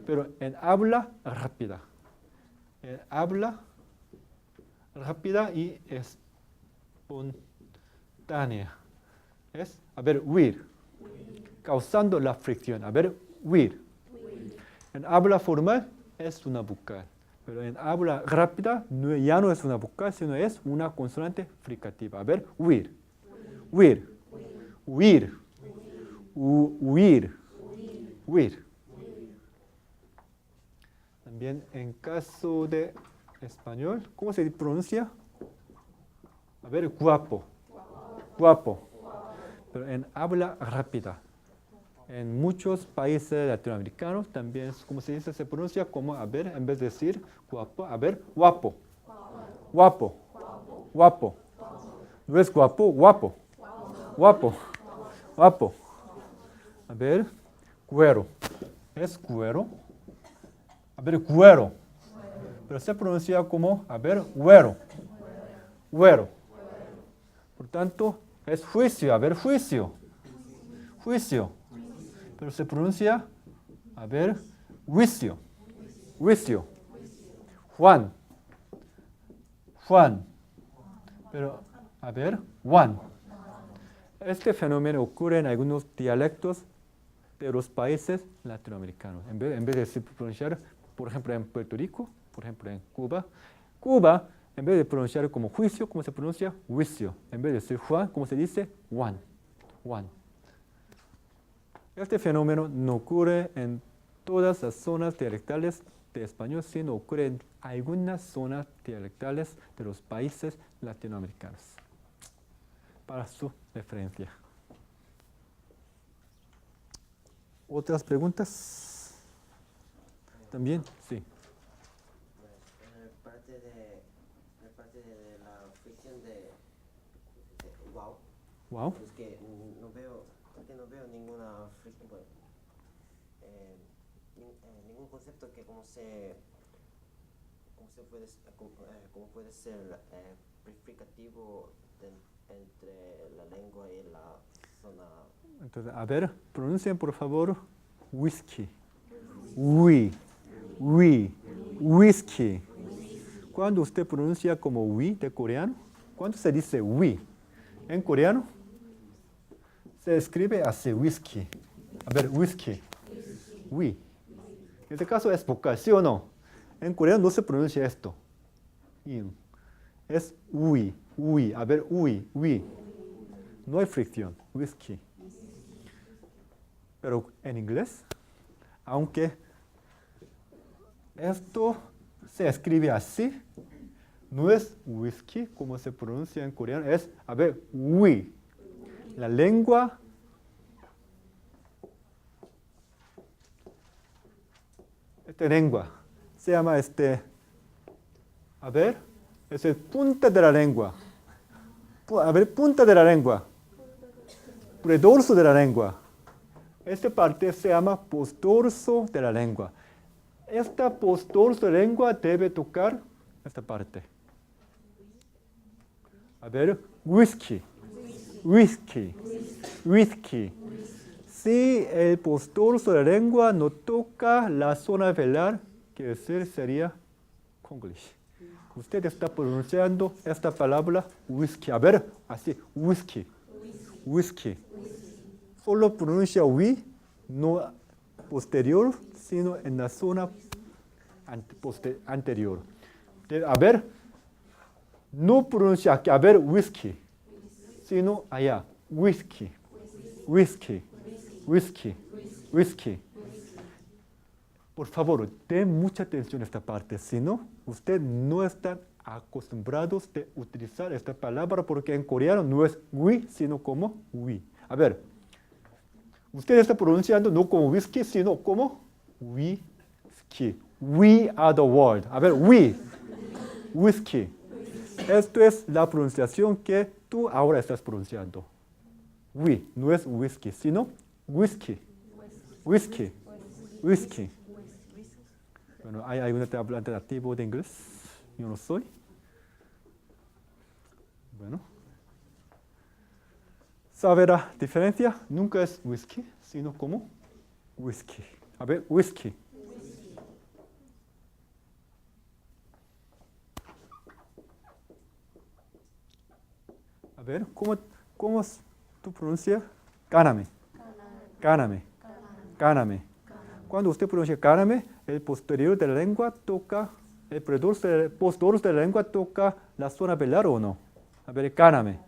Pero en habla rápida. Y espontánea. Es, a ver, huir. Causando la fricción. A ver, huir. En habla formal es una vocal. Pero en habla rápida ya no es una vocal, sino es una consonante fricativa. A ver, huir. También en caso de español, ¿cómo se pronuncia? A ver, guapo. Pero en habla rápida. En muchos países latinoamericanos también, como se dice, se pronuncia como, a ver, en vez de decir guapo, a ver, guapo. No es guapo, guapo. A ver, cuero. Es cuero. A ver, cuero. Pero se pronuncia como, a ver, güero. Por tanto, es juicio. A ver, juicio. Pero se pronuncia A ver, juicio. Juicio. Juan. Juan. Pero, a ver, Juan. Este fenómeno ocurre en algunos dialectos de los países latinoamericanos. En vez de pronunciar, por ejemplo, en Puerto Rico, por ejemplo, en Cuba, en vez de pronunciar como juicio, ¿cómo se pronuncia? Juicio. En vez de decir Juan, ¿cómo se dice? Juan. Juan. Este fenómeno no ocurre en todas las zonas dialectales de español, sino ocurre en algunas zonas dialectales de los países latinoamericanos. Para su referencia. ¿Otras preguntas? ¿También? Sí. Parte de la fricción de wow. Wow. Es que no veo ninguna fricción, bueno, ningún concepto que cómo puede ser prefigurativo entre la lengua y la zona. Entonces, a ver, pronuncien por favor whisky. Whisky. Cuando usted pronuncia como we de coreano, ¿cuándo se dice we? En coreano se escribe así, whisky. A ver, whisky. We. En este caso es vocal, ¿sí o no? En coreano no se pronuncia esto. Es we. A ver, we. No hay fricción, whisky. Pero en inglés, aunque esto se escribe así, no es whisky como se pronuncia en coreano, es, a ver, we. La lengua se llama a ver, es el punta de la lengua. A ver, punta de la lengua. Predorso de la lengua. Esta parte se llama postdorso de la lengua. Esta postdorso de la lengua debe tocar esta parte. A ver, whisky. Si el postdorso de la lengua no toca la zona velar, quiere decir sería Konglish. Usted está pronunciando esta palabra whisky. A ver, así, whisky. Solo pronuncia we, no posterior, sino en la zona anterior. A ver, no pronuncia aquí, a ver, whisky, sino allá, whisky. Por favor, den mucha atención a esta parte, si no, ustedes no están acostumbrados de utilizar esta palabra porque en coreano no es we, sino como we. A ver, usted está pronunciando no como whisky, sino como whisky. We are the world. A ver, whisky. Esto es la pronunciación que tú ahora estás pronunciando. We, no es whisky, sino whisky. Bueno, ¿hay algún alternativo de inglés? Yo no soy. Bueno. ¿Sabe la diferencia? Nunca es whisky, sino como whisky. A ver, whisky. A ver, ¿cómo tú pronuncias? Ganame. Cuando usted pronuncia ganame, el posterior de la lengua toca, el postdorso de la lengua toca la zona velar o no. A ver, ganame.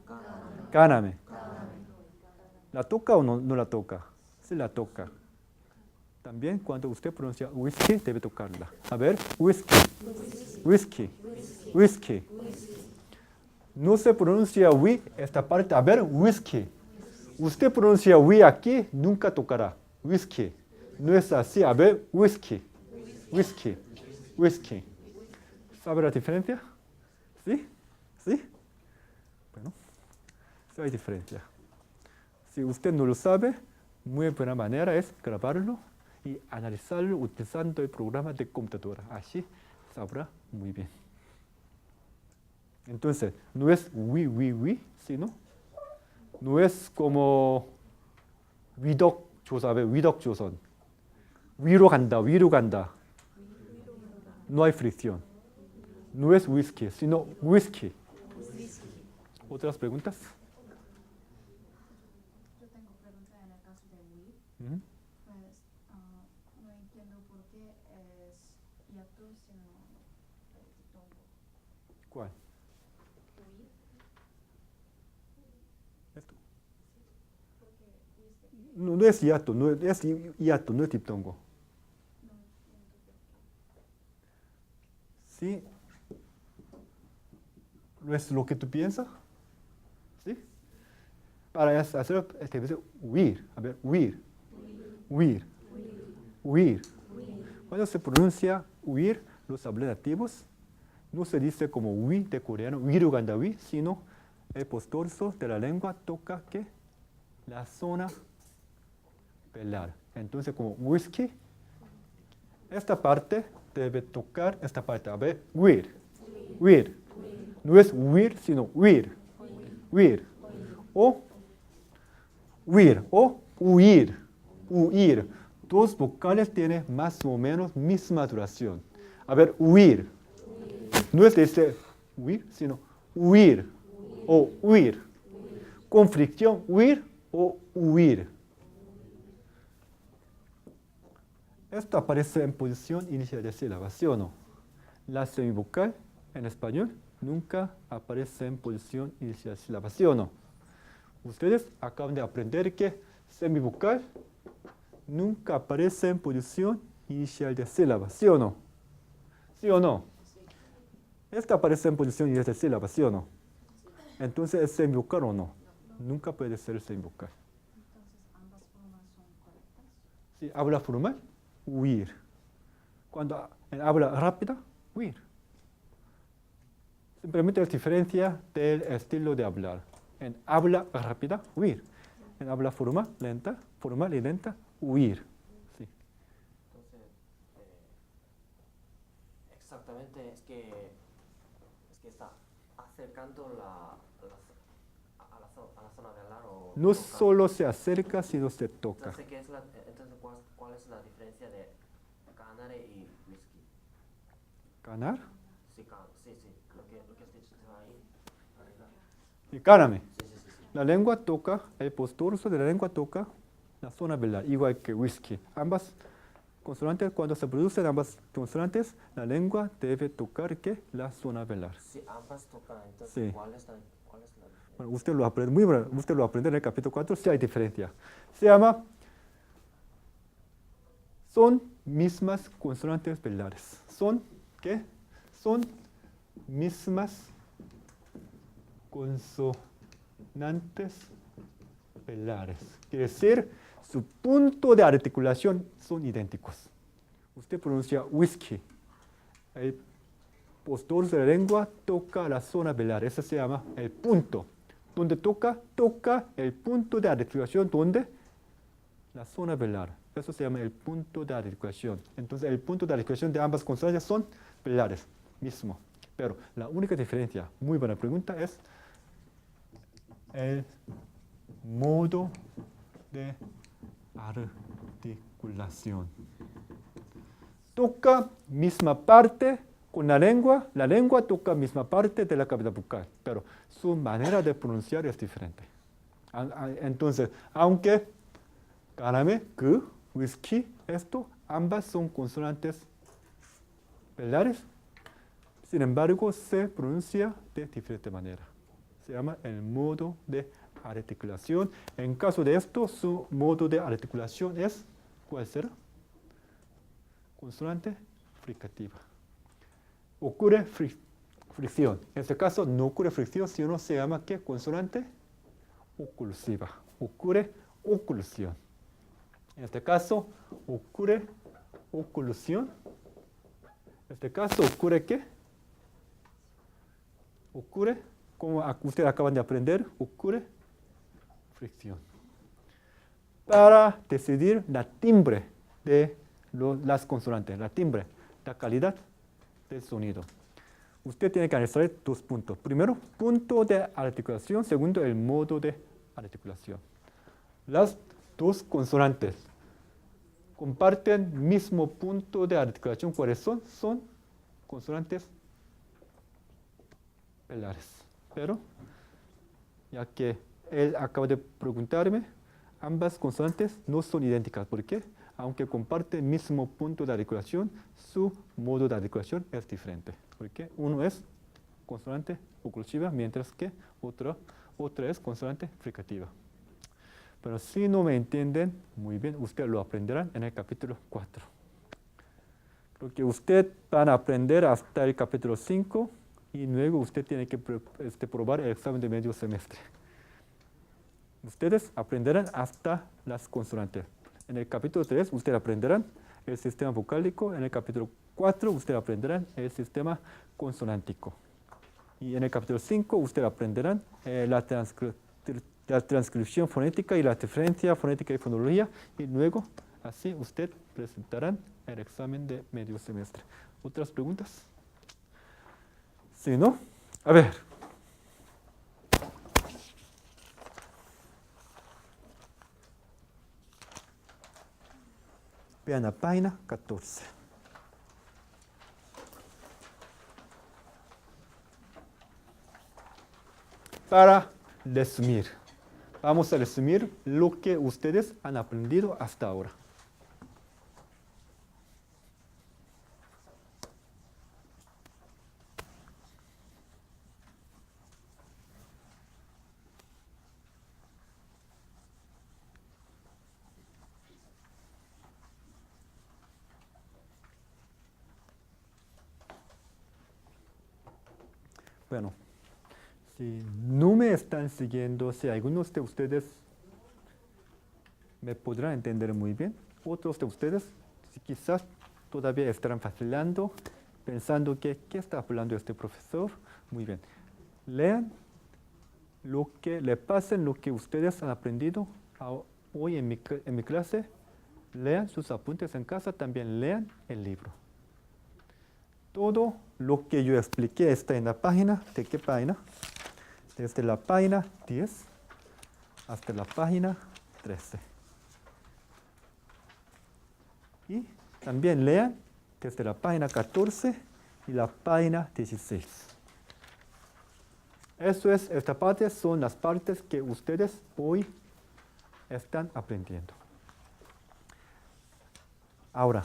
¿La toca o no la toca? Sí la toca. También cuando usted pronuncia whisky, debe tocarla. A ver, whisky. No se pronuncia we esta parte. A ver, whisky. Usted pronuncia we aquí, nunca tocará. Whisky. No es así. A ver, whisky. ¿Sabe la diferencia? ¿Sí? Bueno, sí hay diferencia. Si usted no lo sabe, muy buena manera es grabarlo y analizarlo utilizando el programa de computadora. Así sabrá muy bien. Entonces, no es we, sino no es como 위덕조선. 위로 간다, 위로 간다. No hay fricción. No es whisky, sino whisky. ¿Otras preguntas? Yo tengo pregunta en el caso de we, Ujú. pues no entiendo por qué es hiato sino diptongo. ¿Cuál? We, Esto. porque dice, No, no es hiato, no es hiato, no es diptongo. no entiendo por qué. ¿Sí? ¿No es lo que tú piensas? ¿Sí? Para hacerlo, te dice huir. A ver, huir. Huir. Huir. Cuando se pronuncia huir, los abreviativos, no se dice como wi de coreano, wiru ganda wi, sino el posttorso de la lengua toca ¿qué? La zona velar. Entonces, como whisky, esta parte debe tocar esta parte. A ver, huir. Huir. No es huir, sino huir. Huir. O huir o huir. Huir. Dos vocales tienen más o menos misma duración. A ver, huir. No es decir huir, sino huir o huir. Con fricción, huir o huir. Esto aparece en posición inicial de sílaba, ¿sí o no? La semivocal en español nunca aparece en posición inicial de sílaba, ¿sí o no? Ustedes acaban de aprender que semivocal nunca aparece en posición inicial de sílaba, ¿sí o no? ¿Sí o no? Esta aparece en posición inicial de sílaba, ¿sí o no? Entonces, ¿es semivocal o no? Nunca puede ser semivocal. Entonces ambas formas son correctas. ¿Sí? Habla formal, huir. Cuando en habla rápida, huir. Simplemente es diferencia del estilo de hablar. En habla rápida, huir. En habla formal y lenta, huir. Sí. Entonces, exactamente es que está acercando a la zona velar o No toca. solo se acerca, sino se toca. Entonces, entonces ¿cuál es la diferencia de ganar y whisky? Ganar Sí, sí, lo que has dicho ahí, arriba. y gáname. Sí, sí, sí, sí. La lengua toca, el posturso de la lengua toca la zona velar, igual que whisky. Ambas consonantes, cuando se producen ambas consonantes, la lengua debe tocar ¿qué? La zona velar. Sí, ambas tocan, entonces, Sí. ¿cuál es la diferencia? Bueno, usted lo aprende, muy bueno, usted lo aprende en el capítulo 4, sí hay diferencia. Se llama, son mismas consonantes velares. ¿Son qué? Son mismas consonantes velares. Quiere decir, su punto de articulación son idénticos. Usted pronuncia whisky. El posturso de la lengua toca la zona velar. Eso se llama el punto. Donde toca el punto de articulación, donde la zona velar. Eso se llama el punto de articulación. Entonces, el punto de articulación de ambas consonantes son velares, mismo. Pero la única diferencia, muy buena pregunta, es el modo de articulación. Toca misma parte con la lengua toca misma parte de la cavidad bucal, pero su manera de pronunciar es diferente. Entonces, aunque 가라메, whisky, esto, ambas son consonantes velares, sin embargo, se pronuncia de diferente manera. Se llama el modo de articulación. En caso de esto, su modo de articulación es, ¿cuál será? Consonante fricativa. Ocurre fricción. En este caso no ocurre fricción, sino se llama ¿qué? Consonante oclusiva. Ocurre oclusión. En este caso ocurre oclusión. En este caso ocurre ¿qué? Ocurre, como ustedes acaban de aprender, ocurre fricción. Para decidir la timbre de las consonantes, la timbre, la calidad del sonido. Usted tiene que analizar dos puntos. Primero, punto de articulación. Segundo, el modo de articulación. Las dos consonantes comparten mismo punto de articulación. ¿Cuáles son? Son consonantes velares. Pero, ya que él acaba de preguntarme, ambas consonantes no son idénticas. ¿Por qué? Aunque comparten el mismo punto de articulación, su modo de articulación es diferente. Porque uno es consonante oclusiva, mientras que otra es consonante fricativa. Pero si no me entienden muy bien, ustedes lo aprenderán en el capítulo 4. Creo que ustedes van a aprender hasta el capítulo 5 y luego usted tiene que probar el examen de medio semestre. Ustedes aprenderán hasta las consonantes. En el capítulo 3 ustedes aprenderán el sistema vocálico. En el capítulo 4 ustedes aprenderán el sistema consonántico. Y en el capítulo 5 ustedes aprenderán la transcripción fonética y la diferencia fonética y fonología. Y luego, así, ustedes presentarán el examen de medio semestre. ¿Otras preguntas? ¿Sí, no? A ver. Vean la página 14. Para resumir, vamos a resumir lo que ustedes han aprendido hasta ahora. Bueno, si no me están siguiendo, si algunos de ustedes me podrán entender muy bien, otros de ustedes si quizás todavía estarán vacilando, pensando que ¿qué está hablando este profesor? Muy bien. Lean lo que le pasen, lo que ustedes han aprendido hoy en mi clase. Lean sus apuntes en casa, también lean el libro. Todo lo que yo expliqué está en la página. ¿De qué página? Desde la página 10 hasta la página 13. Y también lean desde la página 14 y la página 16. Esta parte son las partes que ustedes hoy están aprendiendo. Ahora,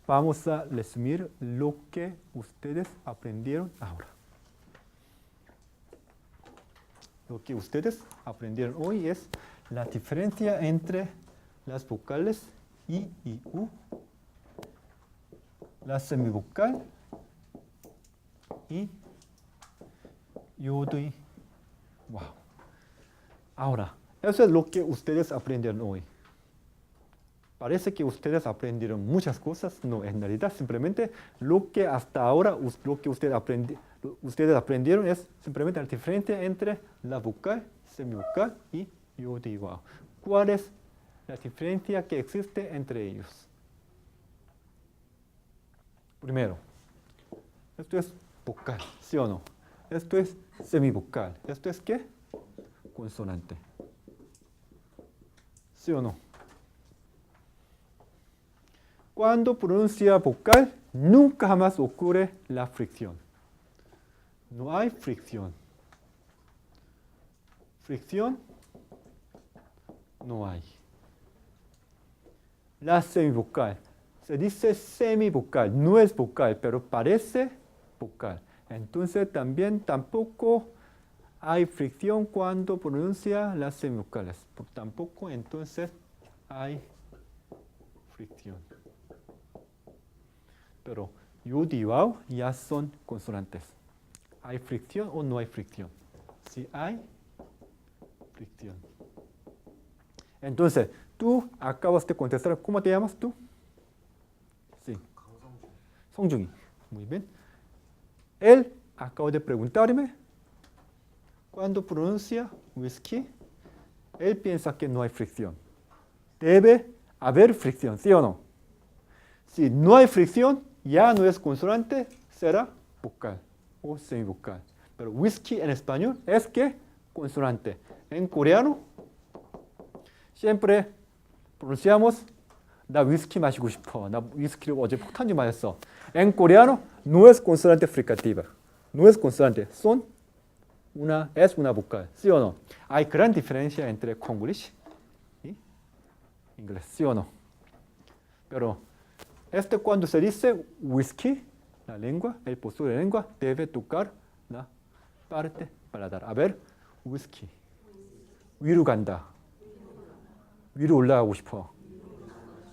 vamos a resumir lo que ustedes aprendieron ahora. Lo que ustedes aprendieron hoy es la diferencia entre las vocales I y U, la semivocal y yodo y wow. Ahora, eso es lo que ustedes aprendieron hoy. Parece que ustedes aprendieron muchas cosas. No, en realidad simplemente lo que hasta ahora lo que ustedes aprendieron es simplemente la diferencia entre la vocal, semivocal y yodo y wow. ¿Cuál es la diferencia que existe entre ellos? Primero, esto es vocal, ¿sí o no? Esto es semivocal. ¿Esto es qué? Consonante. ¿Sí o no? Cuando pronuncia vocal, nunca jamás ocurre la fricción. No hay fricción. Fricción no hay. La semivocal. Se dice semivocal, no es vocal, pero parece vocal. Entonces tampoco hay fricción cuando pronuncia las semivocales. Tampoco entonces hay fricción. Pero yud y wow ya son consonantes. ¿Hay fricción o no hay fricción? Sí hay fricción. Entonces, tú acabas de contestar. ¿Cómo te llamas tú? Sí. 성중이. Muy bien. Él acaba de preguntarme, cuando pronuncia whisky, él piensa que no hay fricción. Debe haber fricción, ¿sí o no? Si no hay fricción, ya no es consonante, será vocal o semivocal. Pero whisky en español es que consonante. En coreano, siempre pronunciamos 나 위스키 마시고 싶어. 나 위스키를 어제 폭탄주 마셨어. En coreano no es consonante fricativa. No es consonante. Es una vocal. ¿Sí o no? Hay gran diferencia entre Konglish y inglés. ¿Sí o no? Pero cuando se dice whisky, la lengua, el postura de la lengua debe tocar la parte paladar. A ver, whisky. 위로 간다. 위로 올라가고 싶어.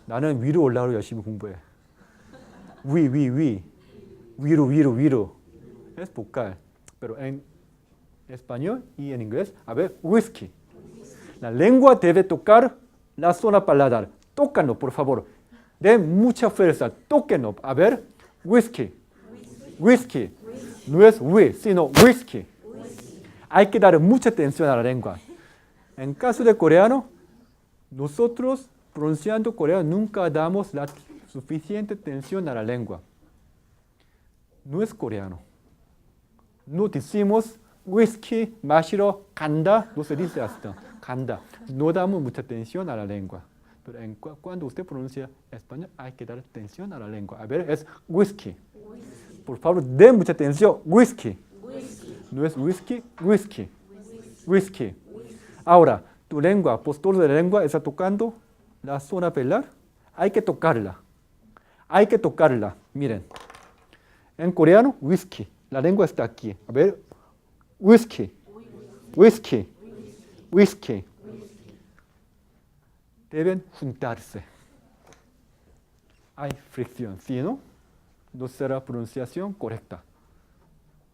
나는 위로 올라가려 열심히 공부해. 위로. Es vocal. Pero en español y en inglés, a ver, whisky. La lengua debe tocar la zona paladar. Tócalo, por favor. Den mucha fuerza. Tóquenlo. A ver, whisky. No es sino whisky. Hay que dar mucha atención a la lengua. En caso de coreano, nosotros pronunciando coreano nunca damos la suficiente atención a la lengua. No es coreano. No decimos whisky 마시러 간다. No se dice hasta 간다. No damos mucha atención a la lengua. Pero cuando usted pronuncia español hay que dar atención a la lengua. A ver, es whisky. Por favor, den mucha atención. Whisky. No es whisky. Ahora, tu lengua, postura de la lengua está tocando la zona velar. Hay que tocarla. Miren. En coreano, whisky. La lengua está aquí. A ver, whisky. Deben juntarse. Hay fricción, ¿sí no? No será pronunciación correcta.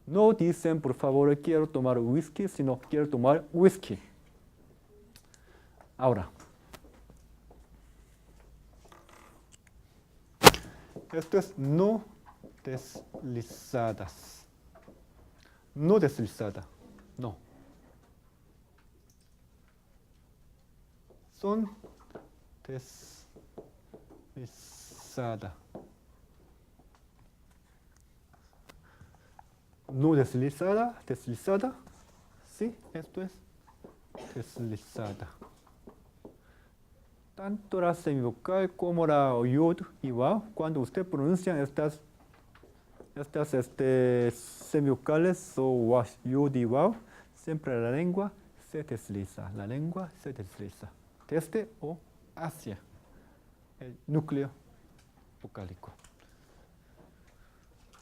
No dicen, por favor, quiero tomar whisky, sino quiero tomar whisky. Ahora, esto es no deslizadas. No deslizada, no. Son deslizada. No deslizada. Sí, esto es deslizada. Tanto la semivocal como la yod y wow, cuando usted pronuncia estas semivocales o yod y wow, siempre la lengua se desliza. Desde o hacia el núcleo vocálico.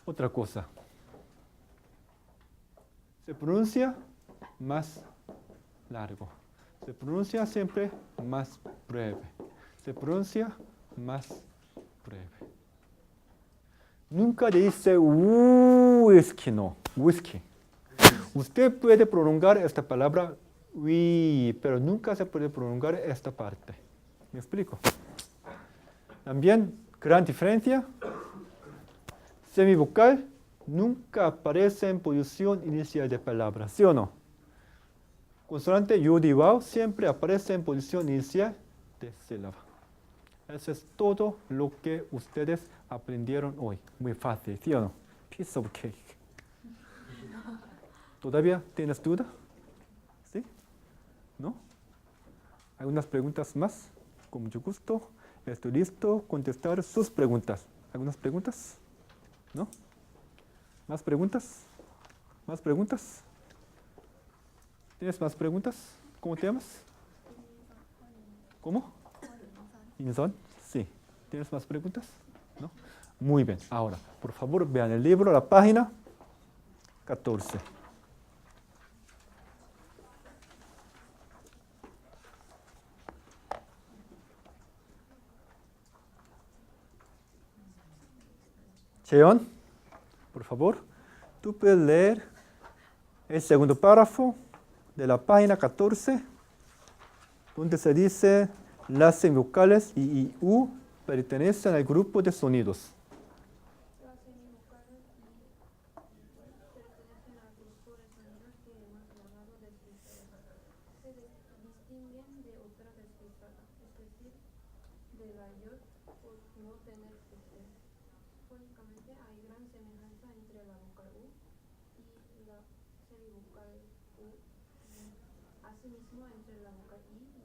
Otra cosa. Se pronuncia más largo. Se pronuncia siempre más breve. Nunca dice whisky, no. Whisky. Usted puede prolongar esta palabra pero nunca se puede prolongar esta parte. ¿Me explico? También, gran diferencia. Semivocal nunca aparece en posición inicial de palabra, ¿sí o no? Consonante yod y wow siempre aparece en posición inicial de sílaba. Eso es todo lo que ustedes aprendieron hoy. Muy fácil, ¿sí o no? Piece of cake. ¿Todavía tienes duda? ¿Sí? ¿No? ¿Algunas preguntas más? Con mucho gusto. Estoy listo a contestar sus preguntas. ¿Algunas preguntas? ¿No? ¿Más preguntas? ¿Tienes más preguntas? ¿Cómo te llamas? ¿Cómo? Inson. Sí. ¿Tienes más preguntas? ¿No? Muy bien. Ahora, por favor, vean el libro, la página 14. Cheon, por favor, tú puedes leer el segundo párrafo de la página 14, donde se dice las semivocales I y U pertenecen al grupo de sonidos. Las semivocales pertenecen al grupo de sonidos que hemos llamado deslizadas. Se distinguen de otra deslizada, es decir, de la yod por no tener este. Fónicamente hay gran semejanza entre la vocal U y la semivocal U. Asimismo, entre la vocal I y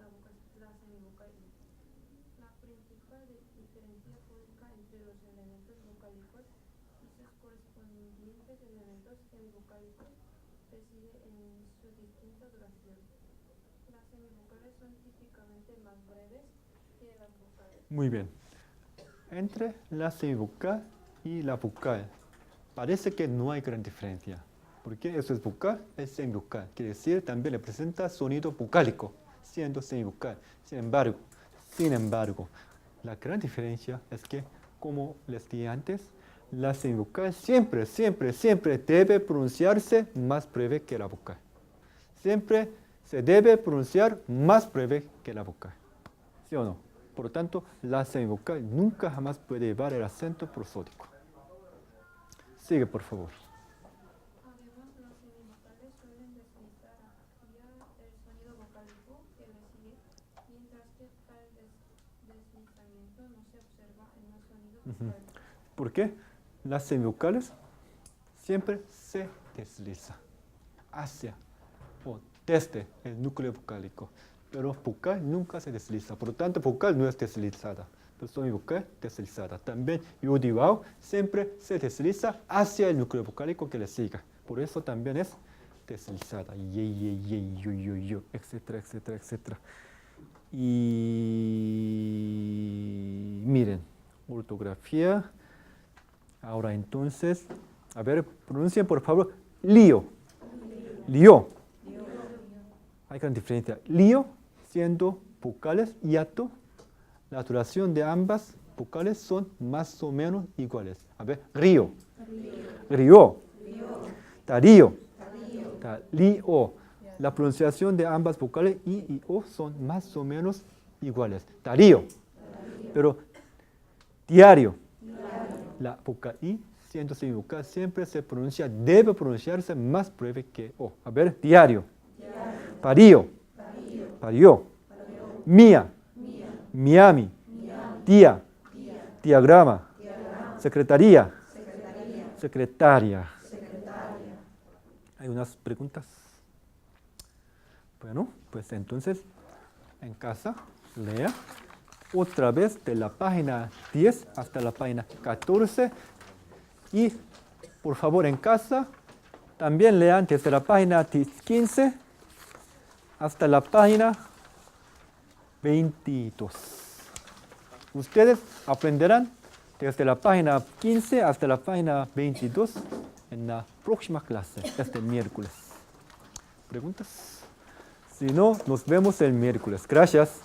la semivocal I. La principal diferencia fónica entre los elementos vocálicos y sus correspondientes elementos semivocálicos reside en su distinta duración. Las semivocales son típicamente más breves que las vocales. Muy bien. Entre la semivocal y la vocal parece que no hay gran diferencia. Porque eso es vocal, es semivocal. Quiere decir, también representa sonido vocálico, siendo semivocal. Sin embargo, la gran diferencia es que, como les dije antes, la semivocal siempre debe pronunciarse más breve que la vocal. Siempre se debe pronunciar más breve que la vocal. ¿Sí o no? Por lo tanto, la semivocal nunca jamás puede llevar el acento prosódico. Sigue, por favor. Además, las semivocales suelen deslizar hacia el sonido vocálico que le sigue, mientras que tal deslizamiento no se observa en los sonidos vocálicos. ¿Por qué? Las semivocales siempre se desliza hacia o desde el núcleo vocálico, pero vocal nunca se desliza. Por lo tanto, vocal no es deslizada, pero semivocal deslizada. También yo siempre se desliza hacia el núcleo vocálico que le siga. Por eso también es deslizada. Yo, etcétera, etcétera, etcétera. Y miren, ortografía. Ahora entonces, a ver, pronuncien por favor, lío. Lío. Hay gran diferencia. Lío, siendo vocales hiato, la duración de ambas vocales son más o menos iguales. A ver, río. Río. Tarío. Tarío. La pronunciación de ambas vocales I y O son más o menos iguales. Tarío. Pero diario. La vocal I, siendo semivocal, siempre debe pronunciarse más breve que O. A ver, diario. Parío. Parió. Mía. Miami. Día. Diagrama. Secretaría. Secretaria. ¿Hay unas preguntas? Bueno, pues entonces, en casa, lea otra vez de la página 10 hasta la página 14 y, por favor, en casa, también lean desde la página 15 hasta la página 22. Ustedes aprenderán desde la página 15 hasta la página 22 en la próxima clase, este miércoles. ¿Preguntas? Si no, nos vemos el miércoles. Gracias.